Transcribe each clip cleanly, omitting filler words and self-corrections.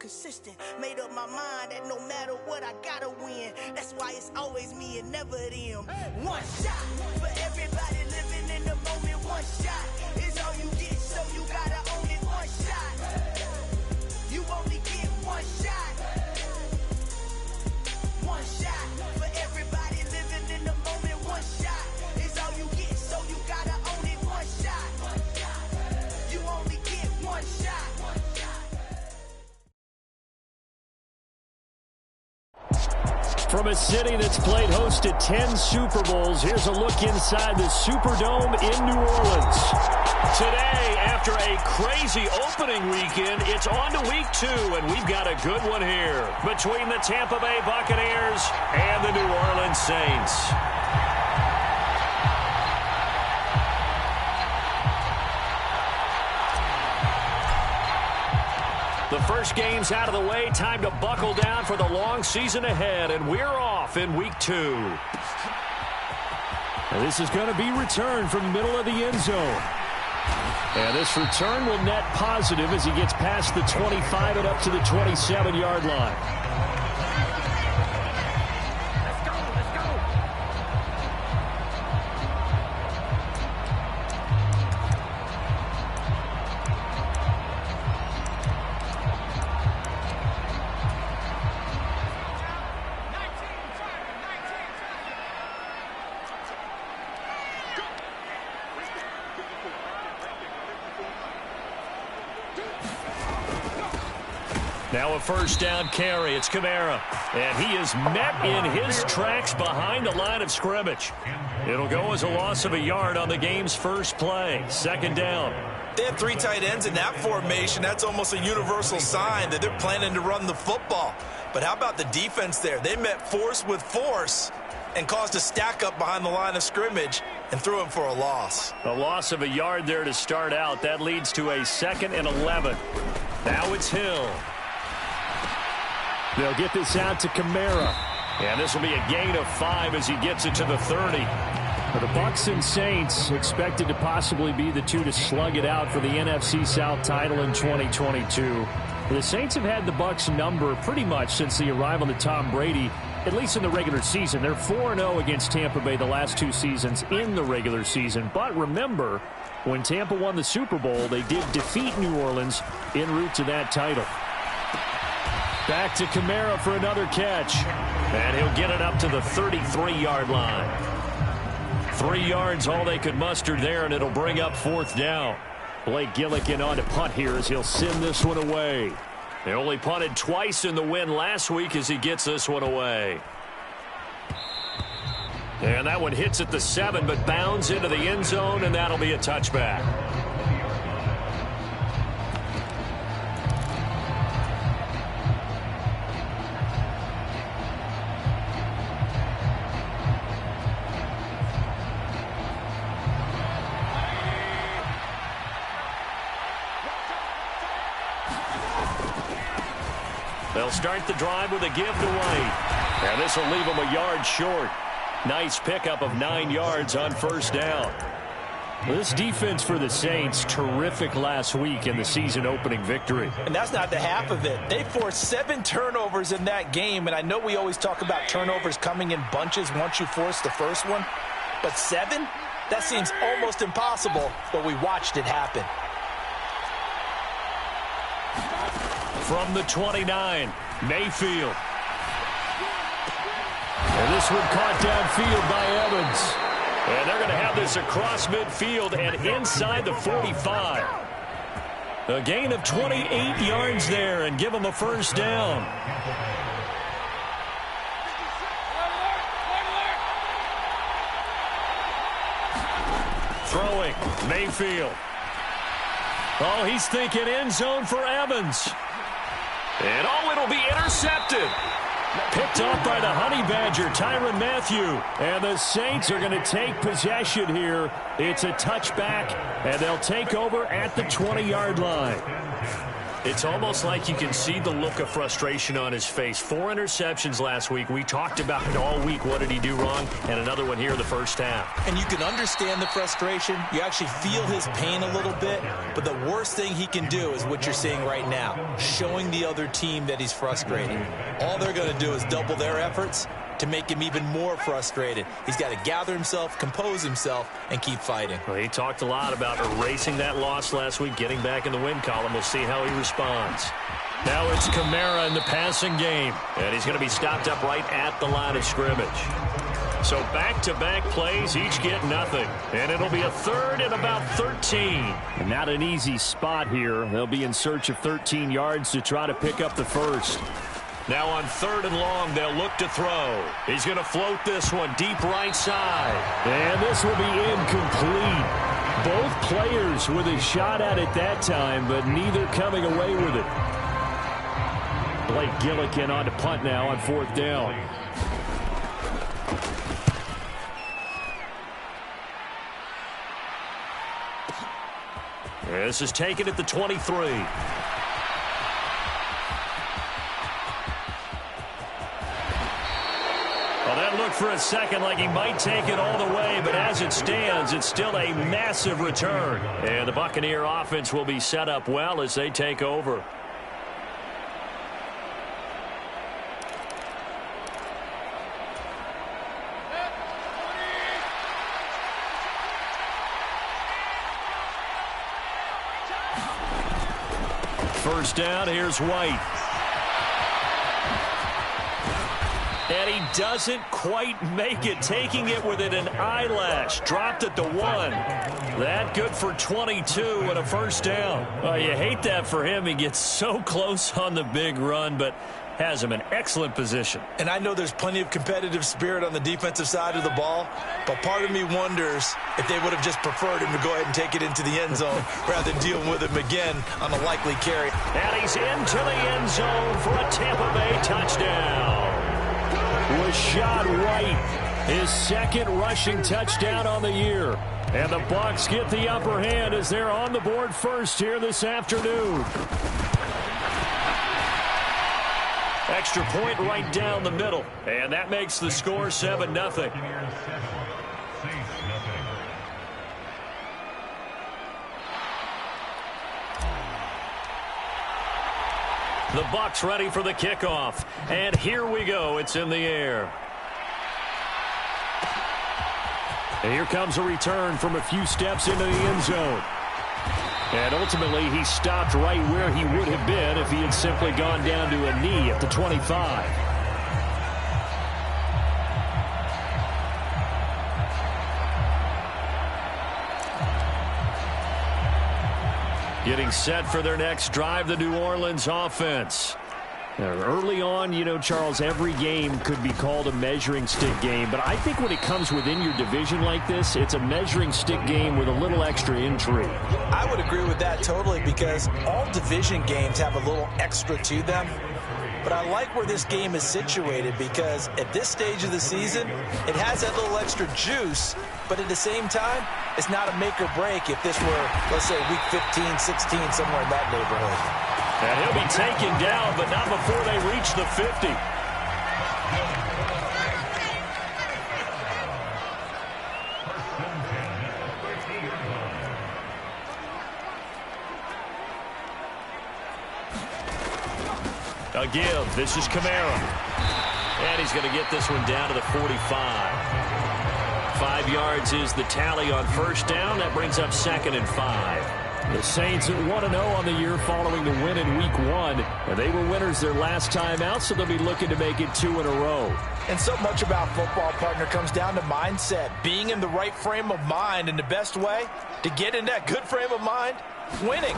consistent. Made up my mind that no matter what, I gotta win. That's why it's always me and never them. One shot for everybody living in the moment. One shot is all you get, so you gotta own it. One shot. You only get one shot. One shot for everybody living in the moment. One shot is all you get, so you gotta own it. One shot. You only get one shot. From a city that's played host to 10 Super Bowls, here's a look inside the Superdome in New Orleans. Today, after a crazy opening weekend, it's on to week 2, and we've got a good one here between the Tampa Bay Buccaneers and the New Orleans Saints. The first game's out of the way. Time to buckle down for the long season ahead, and we're off in week 2. And this is going to be returned from the middle of the end zone. And this return will net positive as he gets past the 25 and up to the 27-yard line. Now a first down carry. It's Kamara. And he is met in his tracks behind the line of scrimmage. It'll go as a loss of a yard on the game's first play. Second down. They have 3 tight ends in that formation. That's almost a universal sign that they're planning to run the football. But how about the defense there? They met force with force and caused a stack up behind the line of scrimmage and threw him for a loss. A loss of a yard there to start out. That leads to a 2nd and 11. Now it's Hill. They'll get this out to Kamara. And this will be a gain of 5 as he gets it to the 30. The Bucs and Saints expected to possibly be the two to slug it out for the NFC South title in 2022. The Saints have had the Bucs number pretty much since the arrival of Tom Brady, at least in the regular season. They're 4-0 against Tampa Bay the last 2 seasons in the regular season. But remember, when Tampa won the Super Bowl, they did defeat New Orleans en route to that title. Back to Kamara for another catch. And he'll get it up to the 33-yard line. 3 yards all they could muster there, and it'll bring up 4th down. Blake Gillikin on to punt here as he'll send this one away. They only punted twice in the win last week as he gets this one away. And that one hits at the 7, but bounds into the end zone, and that'll be a touchback. They'll start the drive with a give to White. And this will leave him a yard short. Nice pickup of 9 yards on first down. This defense for the Saints, terrific last week in the season-opening victory. And that's not the half of it. They forced 7 turnovers in that game, and I know we always talk about turnovers coming in bunches once you force the first one. But 7? That seems almost impossible, but we watched it happen. From the 29, Mayfield. And this one caught downfield by Evans. And they're going to have this across midfield and inside the 45. A gain of 28 yards there and give them a first down. Throwing, Mayfield. Oh, he's thinking end zone for Evans. And oh, it'll be intercepted. Picked off by the Honey Badger, Tyrann Mathieu. And the Saints are going to take possession here. It's a touchback, and they'll take over at the 20-yard line. It's almost like you can see the look of frustration on his face. 4 interceptions last week. We talked about it all week. What did he do wrong? And another one here in the first half. And you can understand the frustration. You actually feel his pain a little bit. But the worst thing he can do is what you're seeing right now, showing the other team that he's frustrated. All they're going to do is double their efforts to make him even more frustrated. He's got to gather himself, compose himself, and keep fighting. Well, he talked a lot about erasing that loss last week, getting back in the win column. We'll see how he responds. Now it's Kamara in the passing game, and he's going to be stopped up right at the line of scrimmage. So back-to-back plays, each get nothing. And it'll be a third and about 13. And not an easy spot here. They'll be in search of 13 yards to try to pick up the first. Now on 3rd and long, they'll look to throw. He's going to float this one deep right side. And this will be incomplete. Both players with a shot at it that time, but neither coming away with it. Blake Gillikin on to punt now on 4th down. This is taken at the 23. Well, that looked for a second like he might take it all the way, but as it stands, it's still a massive return. And the Buccaneer offense will be set up well as they take over. First down, here's White. And he doesn't quite make it, taking it within an eyelash. Dropped at the 1. That good for 22 and a first down. Well, you hate that for him. He gets so close on the big run, but has him in excellent position. And I know there's plenty of competitive spirit on the defensive side of the ball, but part of me wonders if they would have just preferred him to go ahead and take it into the end zone rather than dealing with him again on a likely carry. And he's into the end zone for a Tampa Bay touchdown. Rashad White, his 2nd rushing touchdown on the year. And the Bucs get the upper hand as they're on the board first here this afternoon. Extra point right down the middle. And that makes the score 7-0. The Bucs ready for the kickoff. And here we go. It's in the air. And here comes a return from a few steps into the end zone. And ultimately, he stopped right where he would have been if he had simply gone down to a knee at the 25. Getting set for their next drive, the New Orleans offense. Now, early on, you know, Charles, every game could be called a measuring stick game. But I think when it comes within your division like this, it's a measuring stick game with a little extra intrigue. I would agree with that totally because all division games have a little extra to them. But I like where this game is situated because at this stage of the season, it has that little extra juice. But at the same time, it's not a make or break if this were, let's say, week 15, 16, somewhere in that neighborhood. And he'll be taken down, but not before they reach the 50. A give. This is Kamara. And he's going to get this one down to the 45. 5 yards is the tally on first down. That brings up 2nd and 5. The Saints at 1-0 on the year following the win in Week 1. And they were winners their last time out, so they'll be looking to make it 2 in a row. And so much about football, partner, comes down to mindset. Being in the right frame of mind, and the best way to get in that good frame of mind, winning.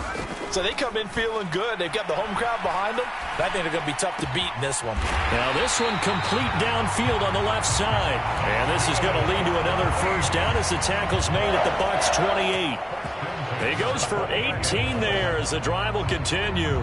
So they come in feeling good. They've got the home crowd behind them. I think they're going to be tough to beat in this one. Now this one complete downfield on the left side. And this is going to lead to another first down as the tackle's made at the Bucs 28. He goes for 18 there as the drive will continue.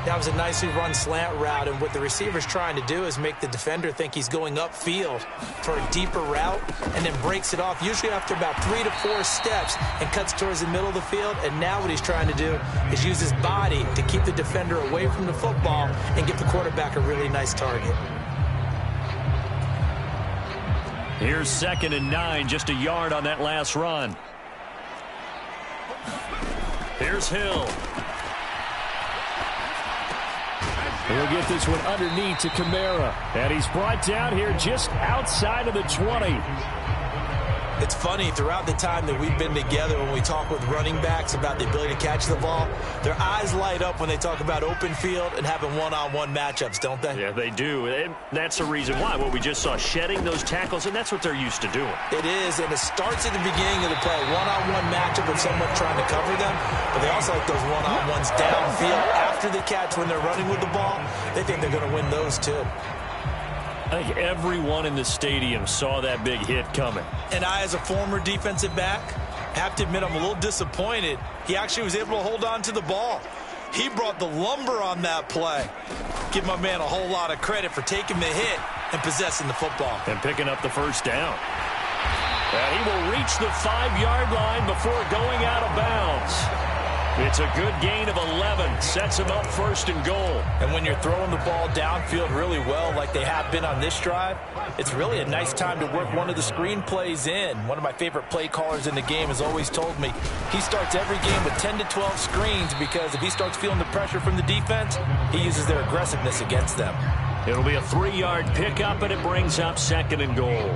That was a nicely run slant route, and what the receiver's trying to do is make the defender think he's going upfield for a deeper route and then breaks it off, usually after about 3 to 4 steps, and cuts towards the middle of the field. And now what he's trying to do is use his body to keep the defender away from the football and give the quarterback a really nice target. Here's 2nd and 9, just a yard on that last run. Here's Hill. He'll get this one underneath to Kamara. And he's brought down here just outside of the 20. It's funny, throughout the time that we've been together, when we talk with running backs about the ability to catch the ball, their eyes light up when they talk about open field and having one-on-one matchups, don't they? Yeah, they do. And that's the reason why. What we just saw, shedding those tackles, and that's what they're used to doing. It is, and it starts at the beginning of the play. One-on-one matchup with someone trying to cover them, but they also like those one-on-ones downfield after the catch when they're running with the ball. They think they're going to win those, too. I think everyone in the stadium saw that big hit coming. And I, as a former defensive back, have to admit I'm a little disappointed. He actually was able to hold on to the ball. He brought the lumber on that play. Give my man a whole lot of credit for taking the hit and possessing the football. And picking up the first down. And he will reach the 5-yard line before going out of bounds. It's a good gain of 11. Sets him up 1st and goal. And when you're throwing the ball downfield really well like they have been on this drive, it's really a nice time to work one of the screen plays in. One of my favorite play callers in the game has always told me he starts every game with 10 to 12 screens because if he starts feeling the pressure from the defense, he uses their aggressiveness against them. It'll be a 3-yard pickup, and it brings up 2nd and goal.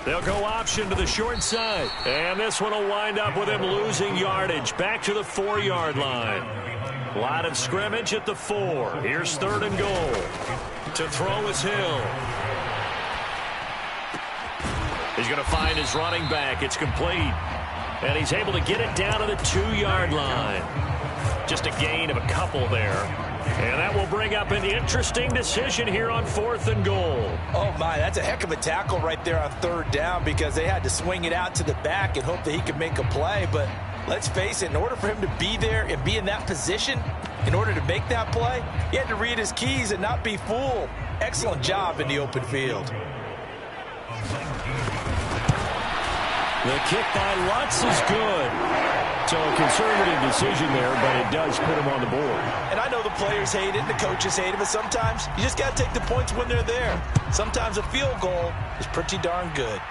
They'll go option to the short side. And this one will wind up with him losing yardage. Back to the 4-yard line. Line of scrimmage at the 4. Here's 3rd and goal. To throw is Hill. He's going to find his running back. It's complete. And he's able to get it down to the 2-yard line. Just a gain of a couple there. And that will bring up an interesting decision here on 4th and goal. Oh, my, that's a heck of a tackle right there on 3rd down because they had to swing it out to the back and hope that he could make a play. But let's face it, in order for him to be there and be in that position, in order to make that play, he had to read his keys and not be fooled. Excellent job in the open field. The kick by Lutz is good. So a conservative decision there, but it does put him on the board. And I know the players hate it and the coaches hate it, but sometimes you just got to take the points when they're there. Sometimes a field goal is pretty darn good.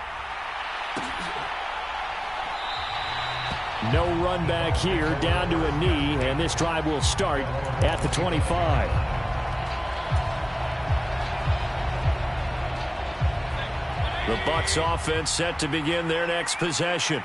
No run back here, down to a knee, and this drive will start at the 25. The Bucs offense set to begin their next possession.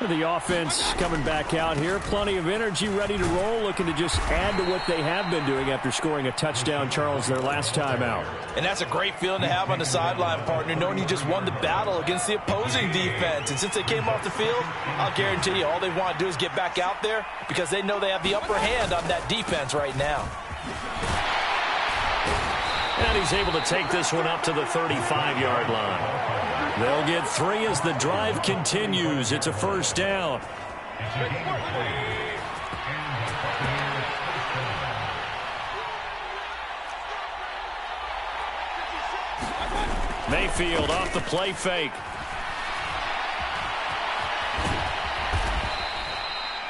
The offense coming back out here. Plenty of energy, ready to roll, looking to just add to what they have been doing after scoring a touchdown, Charles, their last time out. And that's a great feeling to have on the sideline, partner, knowing you just won the battle against the opposing defense. And since they came off the field, I'll guarantee you all they want to do is get back out there because they know they have the upper hand on that defense right now. And he's able to take this one up to the 35-yard line. They'll get 3 as the drive continues. It's a 1st down. Mayfield off the play fake.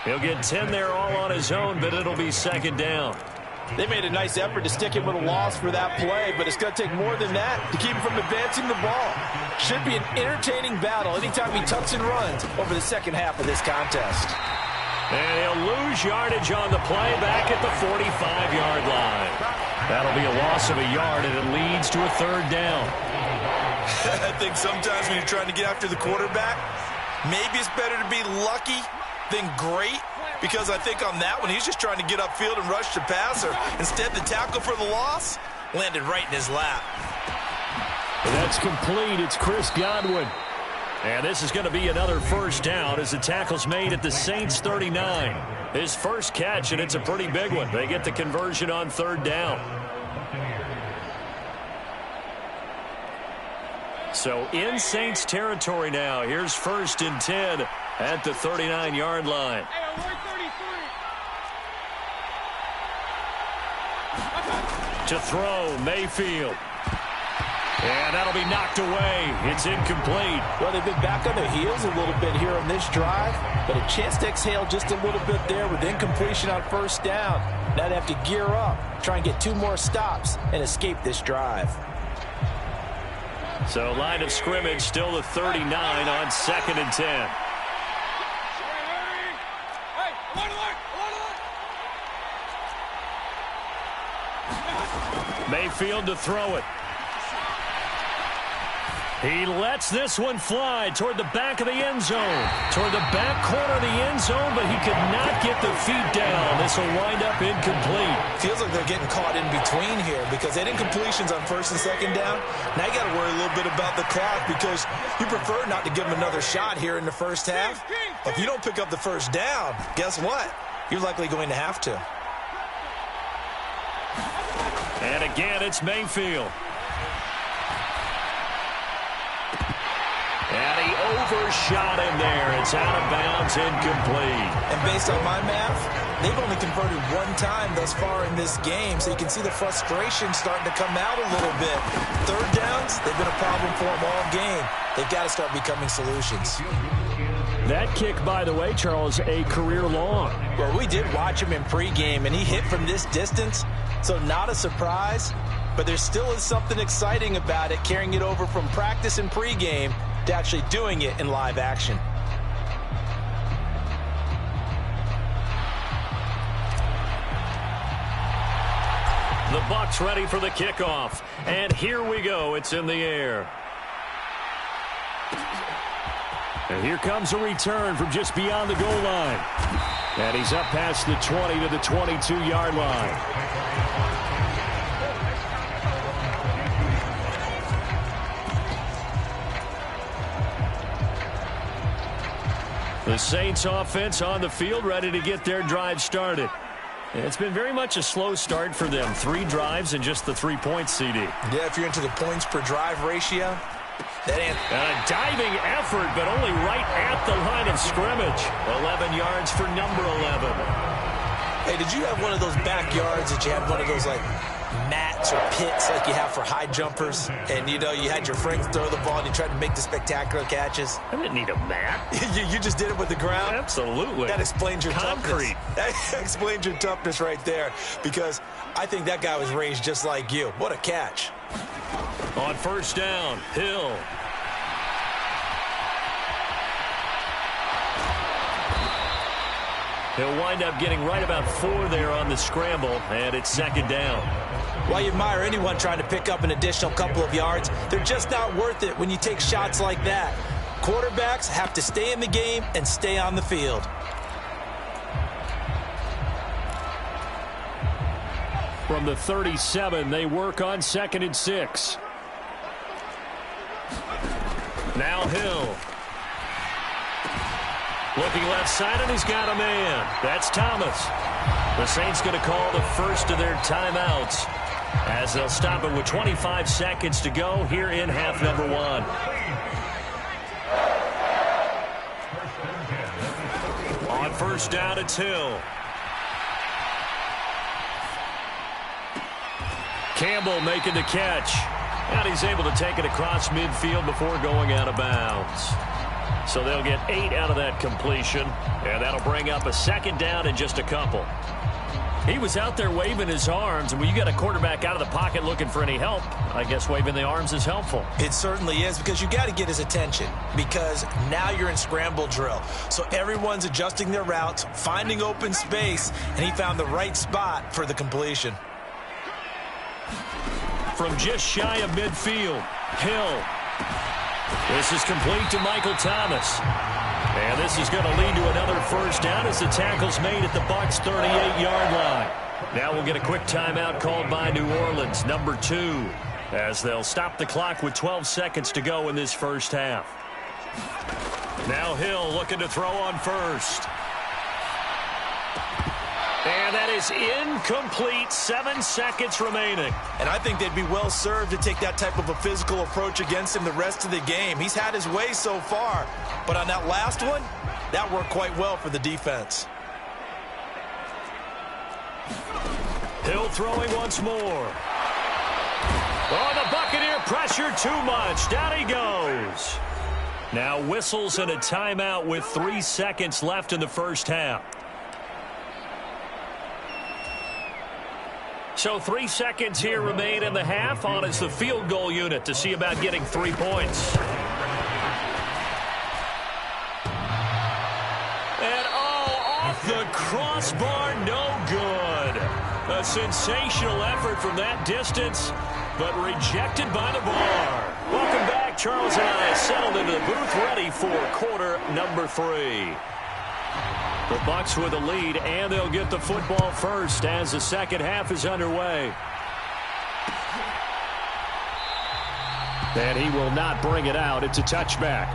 He'll get 10 there all on his own, but it'll be 2nd down. They made a nice effort to stick him with a loss for that play, but it's going to take more than that to keep him from advancing the ball. Should be an entertaining battle anytime he tucks and runs over the second half of this contest. And he'll lose yardage on the play back at the 45-yard line. That'll be a loss of a yard, and it leads to a 3rd down. I think sometimes when you're trying to get after the quarterback, maybe it's better to be lucky than great. Because I think on that one, he's just trying to get upfield and rush the passer. Instead, the tackle for the loss landed right in his lap. That's complete. It's Chris Godwin. And this is going to be another 1st down as the tackle's made at the Saints 39. His first catch, and it's a pretty big one. They get the conversion on 3rd down. So in Saints territory now. Here's 1st and 10 at the 39-yard line. To throw, Mayfield. And that'll be knocked away. It's incomplete. Well, they've been back on their heels a little bit here on this drive, but a chance to exhale just a little bit there with incompletion on 1st down. Now they have to gear up, try and get 2 more stops, and escape this drive. So line of scrimmage still the 39 on 2nd and 10. Mayfield to throw it. He lets this one fly toward the back of the end zone. Toward the back corner of the end zone, but he could not get the feet down. This will wind up incomplete. Feels like they're getting caught in between here because they had incompletions on 1st and 2nd down. Now you got to worry a little bit about the clock because you prefer not to give them another shot here in the 1st half. If you don't pick up the 1st down, guess what? You're likely going to have to. And again, it's Mayfield. And he overshot him there. It's out of bounds, incomplete. And based on my math, they've only converted 1 time thus far in this game, so you can see the frustration starting to come out a little bit. 3rd downs, they've been a problem for them all game. They've got to start becoming solutions. That kick, by the way, Charles, a career long. Well, we did watch him in pregame, and he hit from this distance, so not a surprise. But there still is something exciting about it, carrying it over from practice and pregame to actually doing it in live action. The Bucs ready for the kickoff. And here we go. It's in the air. And here comes a return from just beyond the goal line. And he's up past the 20 to the 22-yard line. The Saints offense on the field, ready to get their drive started. It's been very much a slow start for them. 3 drives and just the 3 points, CD. Yeah, if you're into the points per drive ratio. And a diving effort, but only right at the line of scrimmage. 11 yards for number 11. Hey, did you have one of those backyards that you had one of those, like, mats or pits like you have for high jumpers? And, you know, you had your friends throw the ball and you tried to make the spectacular catches? I didn't need a mat. you just did it with the ground? Absolutely. That explains your concrete. Toughness. That explains your toughness right there, because I think that guy was raised just like you. What a catch. On 1st down, Hill. He'll wind up getting right about 4 there on the scramble, and it's 2nd down. While you admire anyone trying to pick up an additional couple of yards, they're just not worth it when you take shots like that. Quarterbacks have to stay in the game and stay on the field. From the 37, they work on 2nd and 6. Now Hill. Looking left side, and he's got a man. That's Thomas. The Saints going to call the first of their timeouts as they'll stop it with 25 seconds to go here in half number 1. On 1st down, it's Hill. Campbell making the catch. And he's able to take it across midfield before going out of bounds. So they'll get 8 out of that completion, and that'll bring up a 2nd down in just a couple. He was out there waving his arms, and when you got a quarterback out of the pocket looking for any help, I guess waving the arms is helpful. It certainly is, because you got to get his attention, because now you're in scramble drill. So everyone's adjusting their routes, finding open space, and he found the right spot for the completion. From just shy of midfield, Hill. This is complete to Michael Thomas. And this is going to lead to another 1st down as the tackle's made at the Bucs' 38-yard line. Now we'll get a quick timeout called by New Orleans, number 2, as they'll stop the clock with 12 seconds to go in this 1st half. Now Hill looking to throw on 1st. And that is incomplete. 7 seconds remaining. And I think they'd be well served to take that type of a physical approach against him the rest of the game. He's had his way so far. But on that last one, that worked quite well for the defense. Hill throwing once more. Oh, the Buccaneer pressure too much. Down he goes. Now whistles and a timeout with 3 seconds left in the first half. So 3 seconds here remain in the half. On is the field goal unit to see about getting 3 points. And off the crossbar, no good. A sensational effort from that distance, but rejected by the bar. Welcome back. Charles and I settled into the booth, ready for quarter number 3. The Bucs with a lead, and they'll get the football first as the second half is underway. And he will not bring it out. It's a touchback.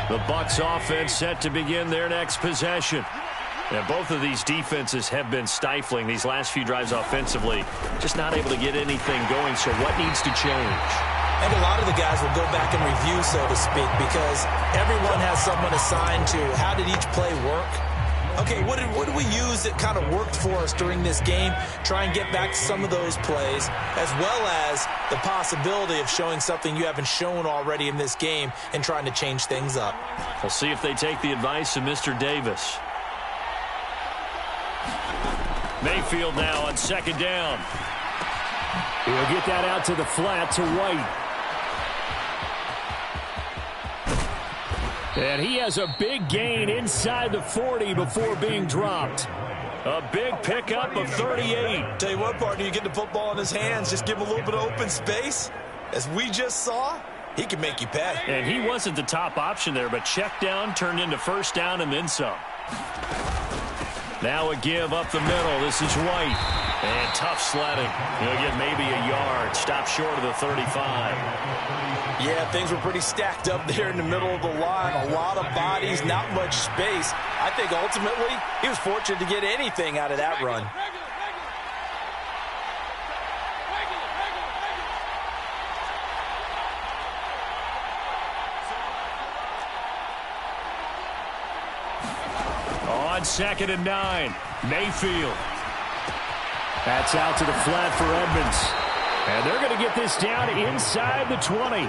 The Bucs offense set to begin their next possession. And both of these defenses have been stifling these last few drives offensively. Just not able to get anything going, so what needs to change? I think a lot of the guys will go back and review, so to speak, because everyone has someone assigned to how did each play work. Okay, what did we use that kind of worked for us during this game? Try and get back to some of those plays, as well as the possibility of showing something you haven't shown already in this game and trying to change things up. We'll see if they take the advice of Mr. Davis. Mayfield now on second down. He'll get that out to the flat to White. And he has a big gain inside the 40 before being dropped. A big pickup of 38. Tell you what, partner, you get the football in his hands, just give him a little bit of open space. As we just saw, he can make you pay. And he wasn't the top option there, but check down turned into first down and then some. Now a give up the middle. This is White. And tough sledding. He'll get maybe a yard. Stop short of the 35. Yeah, things were pretty stacked up there in the middle of the line. A lot of bodies, not much space. I think ultimately he was fortunate to get anything out of that run. On second and 9, Mayfield. That's out to the flat for Edmonds. And they're going to get this down inside the 20.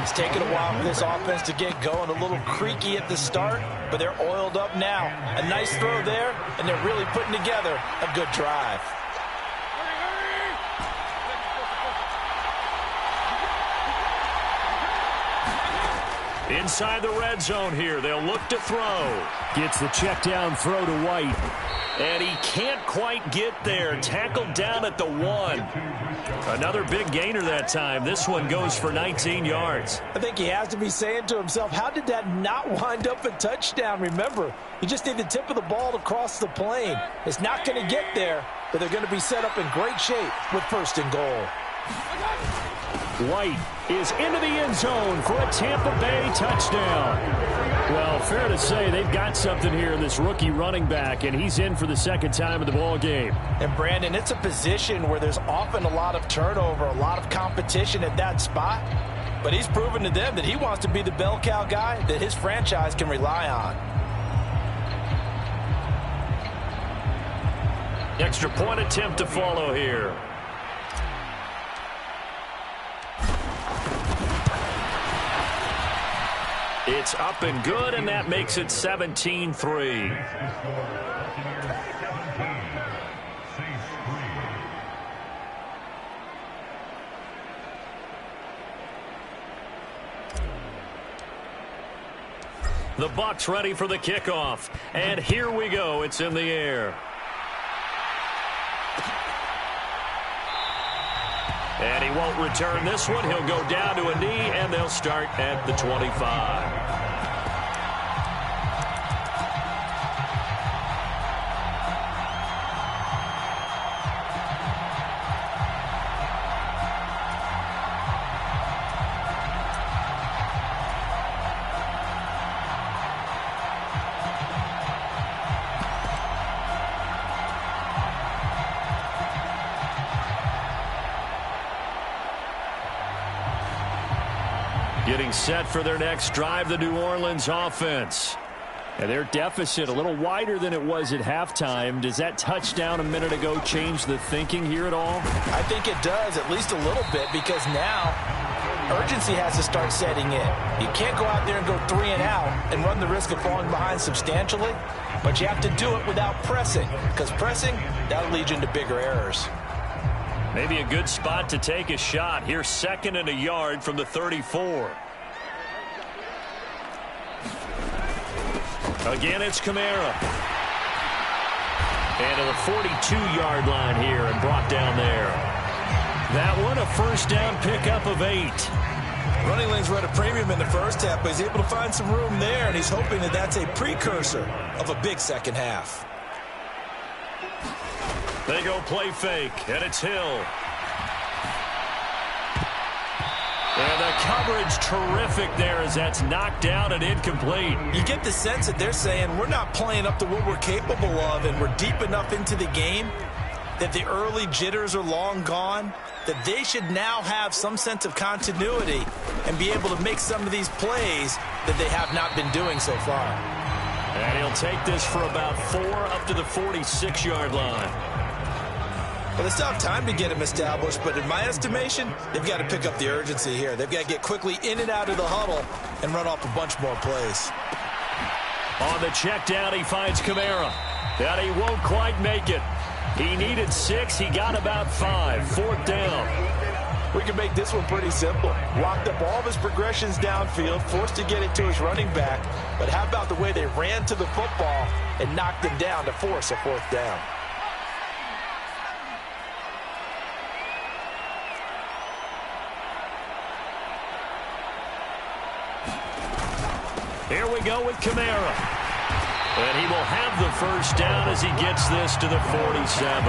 It's taken a while for this offense to get going. A little creaky at the start, but they're oiled up now. A nice throw there, and they're really putting together a good drive. Inside the red zone here. They'll look to throw. Gets the check down throw to White. And he can't quite get there. Tackled down at the 1. Another big gainer that time. This one goes for 19 yards. I think he has to be saying to himself, how did that not wind up a touchdown? Remember, you just need the tip of the ball to cross the plane. It's not going to get there, but they're going to be set up in great shape with first and goal. White is into the end zone for a Tampa Bay touchdown. Well, fair to say they've got something here in this rookie running back, and he's in for the second time in the ball game. And, Brandon, it's a position where there's often a lot of turnover, a lot of competition at that spot. But he's proven to them that he wants to be the bell cow guy that his franchise can rely on. Extra point attempt to follow here. It's up and good, and that makes it 17-3. The Bucs ready for the kickoff. And here we go. It's in the air. And he won't return this one. He'll go down to a knee, and they'll start at the 25. Getting set for their next drive, the New Orleans offense. And their deficit a little wider than it was at halftime. Does that touchdown a minute ago change the thinking here at all? I think it does, at least a little bit, because now urgency has to start setting in. You can't go out there and go 3 and out and run the risk of falling behind substantially, but you have to do it without pressing, because pressing, that'll lead you into bigger errors. Maybe a good spot to take a shot. Here's 2nd and a yard from the 34. Again, it's Kamara. And to the 42-yard line here and brought down there. That one, a first down pickup of 8. Running lanes were at a premium in the first half, but he's able to find some room there, and he's hoping that that's a precursor of a big second half. They go play fake, and it's Hill. And the coverage terrific there as that's knocked down and incomplete. You get the sense that they're saying we're not playing up to what we're capable of, and we're deep enough into the game that the early jitters are long gone, that they should now have some sense of continuity and be able to make some of these plays that they have not been doing so far. And he'll take this for about 4 up to the 46-yard line. Well, they still have time to get him established, but in my estimation, they've got to pick up the urgency here. They've got to get quickly in and out of the huddle and run off a bunch more plays. On the check down, he finds Kamara. And he won't quite make it. He needed 6. He got about 5. 4th down. We can make this one pretty simple. Locked up all of his progressions downfield, forced to get it to his running back. But how about the way they ran to the football and knocked him down to force a 4th down? Here we go with Kamara. And he will have the first down as he gets this to the 47.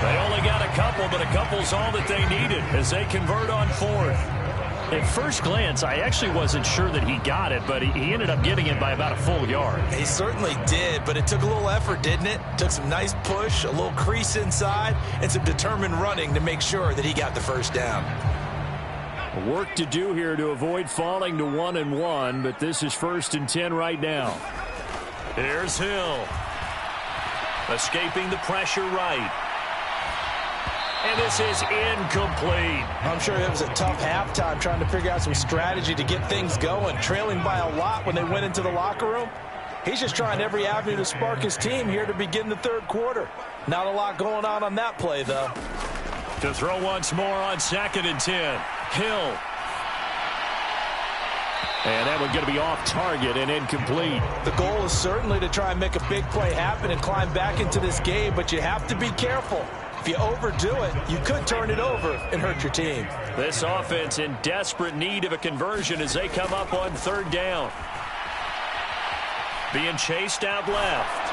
They only got a couple, but a couple's all that they needed as they convert on 4th. At first glance, I actually wasn't sure that he got it, but he ended up getting it by about a full yard. He certainly did, but it took a little effort, didn't it? Took some nice push, a little crease inside, and some determined running to make sure that he got the first down. Work to do here to avoid falling to 1-1, but this is 1st and 10 right now. Here's Hill. Escaping the pressure right. And this is incomplete. I'm sure it was a tough halftime trying to figure out some strategy to get things going, trailing by a lot when they went into the locker room. He's just trying every avenue to spark his team here to begin the 3rd quarter. Not a lot going on that play, though. To throw once more on 2nd and 10. Hill. And that one's going to be off target and incomplete. The goal is certainly to try and make a big play happen and climb back into this game, but you have to be careful. If you overdo it, you could turn it over and hurt your team. This offense in desperate need of a conversion as they come up on 3rd down. Being chased out left.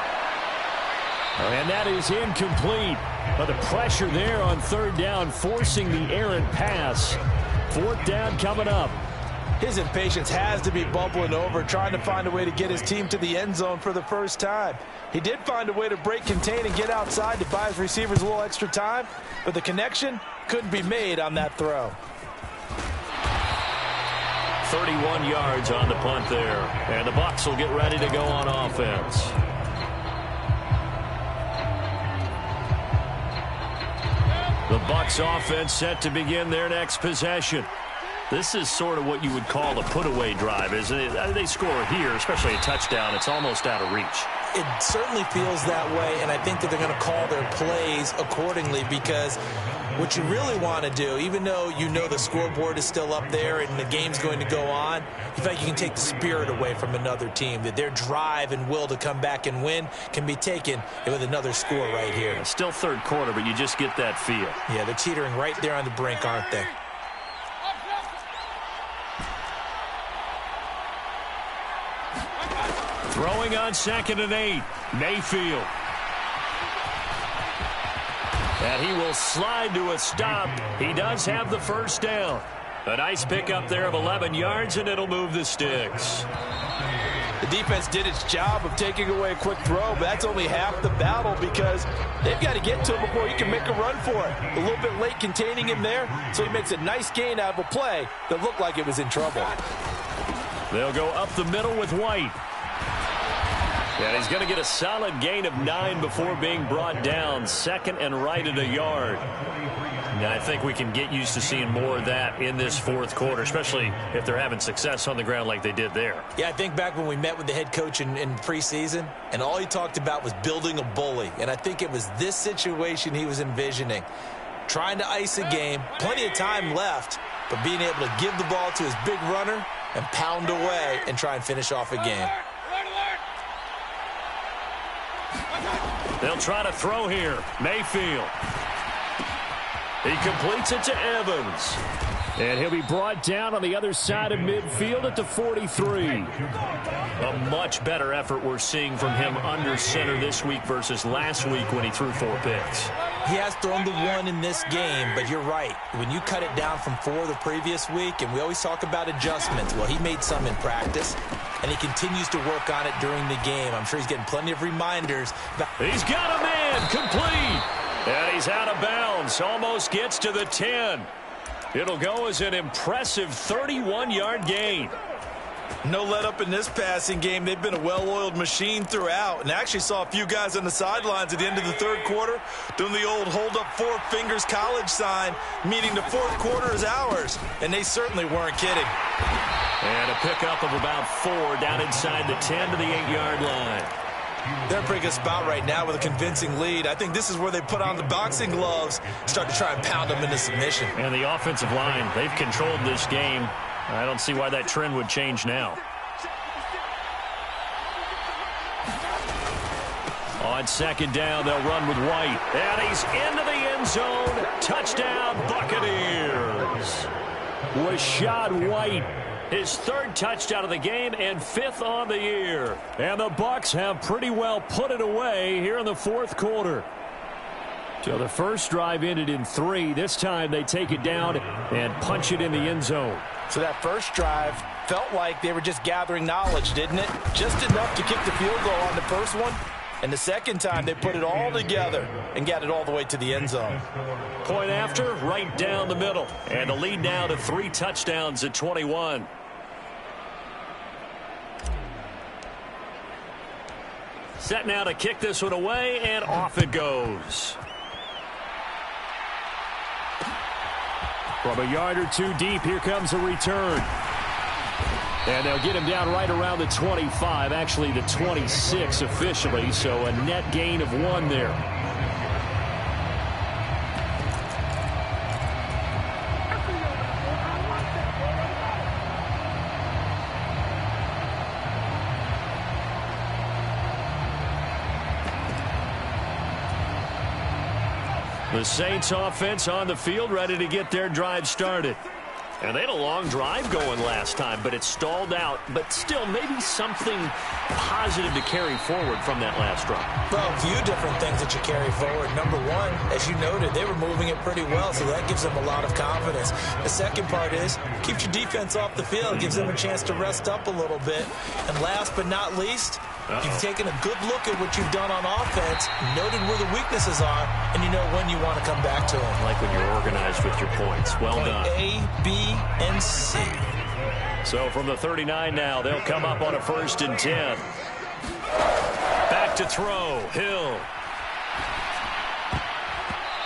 And that is incomplete. But the pressure there on 3rd down, forcing the errant pass. 4th down coming up. His impatience has to be bubbling over, trying to find a way to get his team to the end zone for the first time. He did find a way to break contain and get outside to buy his receivers a little extra time, but the connection couldn't be made on that throw. 31 yards on the punt there, and the Bucs will get ready to go on offense. The Bucs offense set to begin their next possession. This is sort of what you would call a put-away drive, isn't it? They score here, especially a touchdown. It's almost out of reach. It certainly feels that way, and I think that they're going to call their plays accordingly, because what you really want to do, even though you know the scoreboard is still up there and the game's going to go on, you feel like you can take the spirit away from another team, that their drive and will to come back and win can be taken with another score right here. It's still 3rd quarter, but you just get that feel. Yeah, they're teetering right there on the brink, aren't they? Throwing on 2nd and 8. Mayfield. And he will slide to a stop. He does have the first down. A nice pickup there of 11 yards, and it'll move the sticks. The defense did its job of taking away a quick throw, but that's only half the battle because they've got to get to him before he can make a run for it. A little bit late containing him there, so he makes a nice gain out of a play that looked like it was in trouble. They'll go up the middle with White. And he's going to get a solid gain of 9 before being brought down. Second and right at a yard. Now, I think we can get used to seeing more of that in this fourth quarter, especially if they're having success on the ground like they did there. Yeah, I think back when we met with the head coach in preseason, and all he talked about was building a bully. And I think it was this situation he was envisioning. Trying to ice a game, plenty of time left, but being able to give the ball to his big runner and pound away and try and finish off a game. They'll try to throw here. Mayfield. He completes it to Evans. And he'll be brought down on the other side of midfield at the 43. A much better effort we're seeing from him under center this week versus last week when he threw 4 picks. He has thrown the 1 in this game, but you're right. When you cut it down from 4 the previous week, and we always talk about adjustments, well, he made some in practice, and he continues to work on it during the game. I'm sure he's getting plenty of reminders. He's got a man, complete. And he's out of bounds, almost gets to the 10. It'll go as an impressive 31-yard gain. No let up in this passing game. They've been a well-oiled machine throughout. And I actually saw a few guys on the sidelines at the end of the third quarter doing the old hold up 4 fingers college sign, meaning the fourth quarter is ours. And they certainly weren't kidding. And a pickup of about 4 down inside the 10 to the 8-yard line. They're in a pretty good spot right now with a convincing lead. I think this is where they put on the boxing gloves, start to try and pound them into submission. And the offensive line, they've controlled this game. I don't see why that trend would change now. On second down, they'll run with White. And he's into the end zone. Touchdown, Buccaneers. Rashad White, his 3rd touchdown of the game and 5th on the year. And the Bucs have pretty well put it away here in the fourth quarter. So the first drive ended in 3. This time they take it down and punch it in the end zone. So that first drive felt like they were just gathering knowledge, didn't it? Just enough to kick the field goal on the first one. And the second time they put it all together and got it all the way to the end zone. Point after, right down the middle. And the lead now to 3 touchdowns at 21. Set now to kick this one away, and off it goes. From a yard or 2 deep, here comes a return. And they'll get him down right around the 25, actually the 26 officially, so a net gain of 1 there. The Saints offense on the field, ready to get their drive started. And they had a long drive going last time, but it stalled out. But still, maybe something positive to carry forward from that last drive. Well, a few different things that you carry forward. Number one, as you noted, they were moving it pretty well, so that gives them a lot of confidence. The second part is, keeps your defense off the field, gives them a chance to rest up a little bit. And last but not least, you've taken a good look at what you've done on offense, noted where the weaknesses are, and you know when you want to come back to them. Like when you're organized with your points. Well done. A, B, and C. So from the 39 now, they'll come up on a 1st and 10. Back to throw, Hill.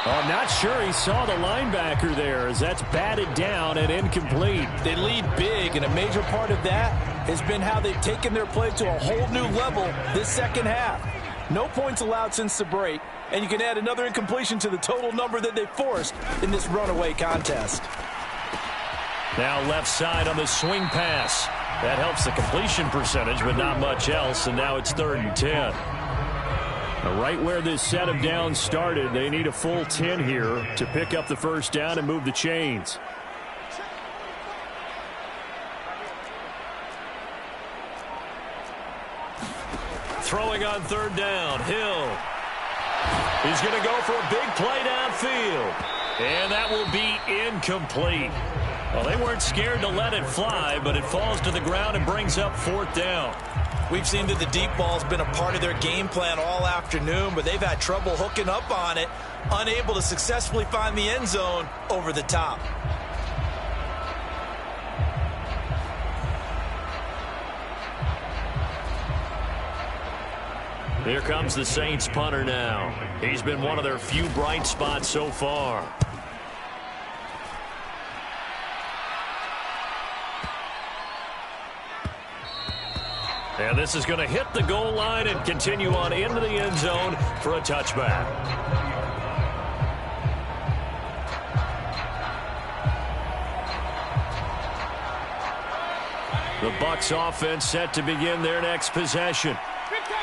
I'm not sure he saw the linebacker there, as that's batted down and incomplete. They lead big, and a major part of that has been how they've taken their play to a whole new level this second half. No points allowed since the break, and you can add another incompletion to the total number that they forced in this runaway contest. Now left side on the swing pass. That helps the completion percentage, but not much else, and now it's 3rd and 10. Right where this set of downs started, they need a full 10 here to pick up the first down and move the chains. Throwing on 3rd down, Hill. He's going to go for a big play downfield. And that will be incomplete. Well, they weren't scared to let it fly, but it falls to the ground and brings up 4th down. We've seen that the deep ball's been a part of their game plan all afternoon, but they've had trouble hooking up on it, unable to successfully find the end zone over the top. Here comes the Saints punter now. He's been one of their few bright spots so far. And this is going to hit the goal line and continue on into the end zone for a touchback. The Bucs offense set to begin their next possession.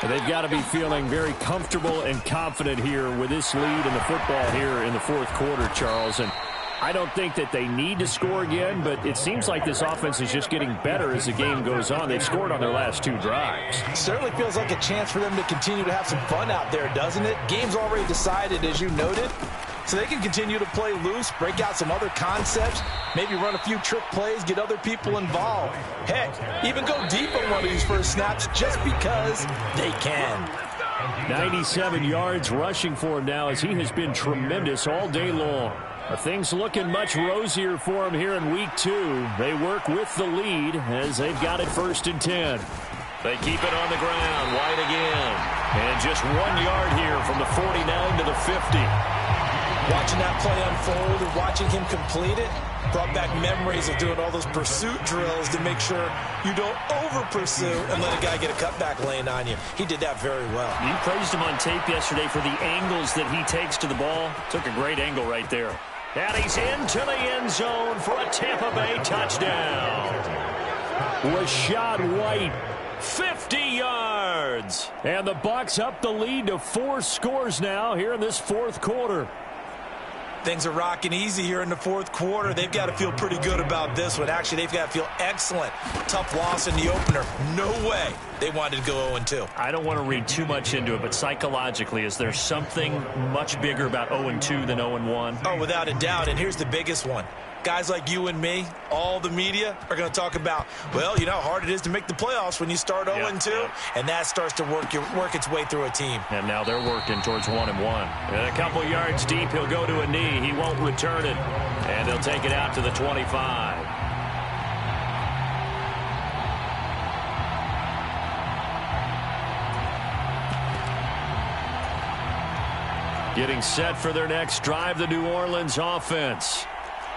And they've got to be feeling very comfortable and confident here with this lead in the football here in the fourth quarter, Charles. And I don't think that they need to score again, but it seems like this offense is just getting better as the game goes on. They've scored on their last 2 drives. It certainly feels like a chance for them to continue to have some fun out there, doesn't it? Game's already decided, as you noted. So they can continue to play loose, break out some other concepts, maybe run a few trick plays, get other people involved. Heck, even go deep on one of these first snaps just because they can. 97 yards rushing for him now as he has been tremendous all day long. Things looking much rosier for him here in week 2. They work with the lead as they've got it 1st and 10. They keep it on the ground, White again. And just 1 yard here from the 49 to the 50. Watching that play unfold and watching him complete it brought back memories of doing all those pursuit drills to make sure you don't over-pursue and let a guy get a cutback lane on you. He did that very well. You praised him on tape yesterday for the angles that he takes to the ball. Took a great angle right there. And he's into the end zone for a Tampa Bay touchdown. Rashad White, 50 yards. And the Bucs up the lead to 4 scores now here in this fourth quarter. Things are rocking easy here in the fourth quarter. They've got to feel pretty good about this one. Actually, they've got to feel excellent. Tough loss in the opener. No way they wanted to go 0-2. I don't want to read too much into it, but psychologically, is there something much bigger about 0-2 than 0-1? Oh, without a doubt, and here's the biggest one. Guys like you and me, all the media, are going to talk about, well, you know how hard it is to make the playoffs when you start 0-2, and that starts to work its way through a team. And now they're working towards 1-1. And a couple yards deep, he'll go to a knee. He won't return it, and they'll take it out to the 25. Getting set for their next drive, the New Orleans offense.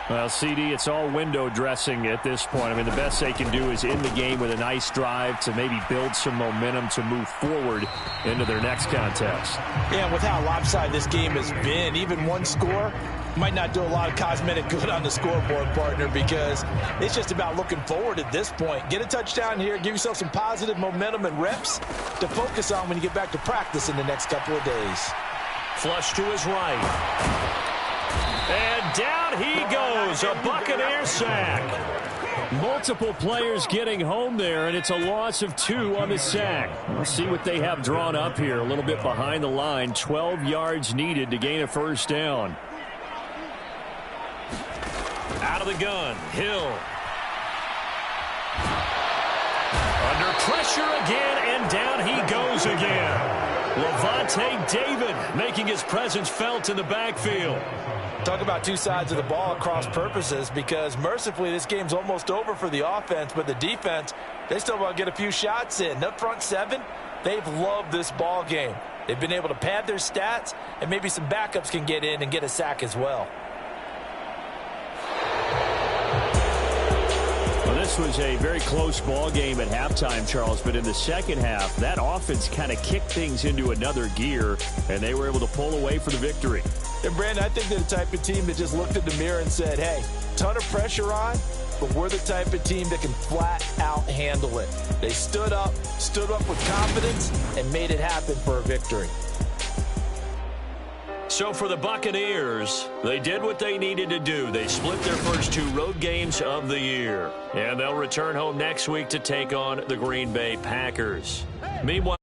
Well, CD, it's all window dressing at this point. I mean, the best they can do is end the game with a nice drive to maybe build some momentum to move forward into their next contest. Yeah, with how lopsided this game has been, even one score might not do a lot of cosmetic good on the scoreboard, partner, because it's just about looking forward at this point. Get a touchdown here, give yourself some positive momentum and reps to focus on when you get back to practice in the next couple of days. Flush to his right. And down he goes, a Buccaneer sack. Multiple players getting home there, and it's a loss of 2 on the sack. Let's see what they have drawn up here. A little bit behind the line, 12 yards needed to gain a first down. Out of the gun, Hill. Under pressure again, and down he goes again. Levante David making his presence felt in the backfield. Talk about two sides of the ball at cross purposes, because mercifully this game's almost over for the offense, but the defense, they still want to get a few shots in. Up front 7, they've loved this ball game. They've been able to pad their stats, and maybe some backups can get in and get a sack as well. Well, this was a very close ball game at halftime, Charles, but in the second half, that offense kind of kicked things into another gear, and they were able to pull away for the victory. And, Brandon, I think they're the type of team that just looked in the mirror and said, hey, ton of pressure on, but we're the type of team that can flat out handle it. They stood up with confidence, and made it happen for a victory. So for the Buccaneers, they did what they needed to do. They split their first 2 road games of the year, and they'll return home next week to take on the Green Bay Packers. Meanwhile,